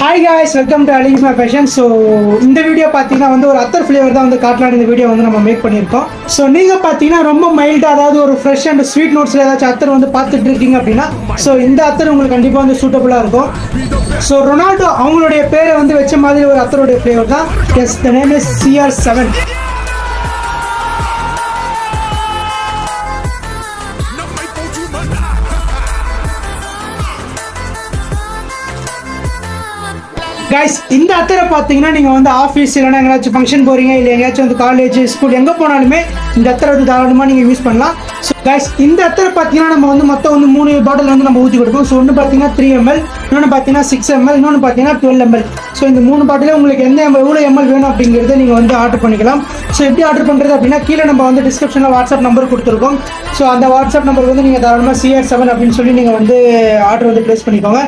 Hi guys, welcome to Alima fashion. So இந்த video பார்த்தீங்கன்னா வந்து ஒரு அத்தர் ஃப்ளேவர் தான் வந்து காட்டலான்னு இந்த வீடியோ வந்து நம்ம மேக் பண்ணியிருக்கோம். ஸோ நீங்கள் பார்த்தீங்கன்னா ரொம்ப மைல்டாக, அதாவது ஒரு ஃப்ரெஷ் அண்ட் ஸ்வீட் நோட்ஸில் ஏதாச்சும் அத்தர் வந்து பார்த்துட்டு இருக்கீங்க அப்படின்னா ஸோ இந்த அத்தர் உங்களுக்கு கண்டிப்பாக வந்து சூட்டபுளாக இருக்கும். ஸோ ரொனால்டோ அவங்களுடைய பேரை வந்து வச்ச மாதிரி ஒரு அத்தருடைய ஃப்ளேவர் தான். Yes, the name is CR7. Guys, இந்த அத்தரை பார்த்தீங்கன்னா நீங்கள் வந்து ஆஃபீஸ் இல்லைனா எங்கேயாச்சும் ஃபங்க்ஷன் போகிறீங்க, இல்லை எங்கேயாச்சும் வந்து காலேஜ் ஸ்கூல் எங்கே போனாலுமே இந்த அத்தரை வந்து தாராளமாக நீங்கள் யூஸ் பண்ணலாம். ஸோ கைஸ், இந்த அத்தரை பார்த்தீங்கன்னா நம்ம வந்து மொத்தம் வந்து 3 பாட்டில் வந்து நம்ம ஊற்றி கொடுப்போம். ஸோ ஒன்று பார்த்தீங்கன்னா 3 ml, இன்னொன்று பார்த்தீங்கன்னா 6 ml, இன்னொன்று பார்த்தீங்கன்னா 12 ml. ஸோ இந்த 3 பாட்டிலே உங்களுக்கு எவ்வளோ ml வேணும் அப்படிங்கிறத நீங்கள் வந்து ஆர்டர் பண்ணிக்கலாம். ஸோ எப்படி ஆர்டர் பண்ணுறது அப்படின்னா, கீழே நம்ம வந்து டிஸ்கிரிப்ஷனில் வாட்ஸ்அப் நம்பர் கொடுத்துருக்கோம். ஸோ அந்த வாட்ஸ்அப் நம்பருக்கு வந்து நீங்கள் தாராளமாக CR7 அப்படின்னு சொல்லி நீங்கள் வந்து ஆர்டர் வந்து ப்ளேஸ் பண்ணிக்கோங்க.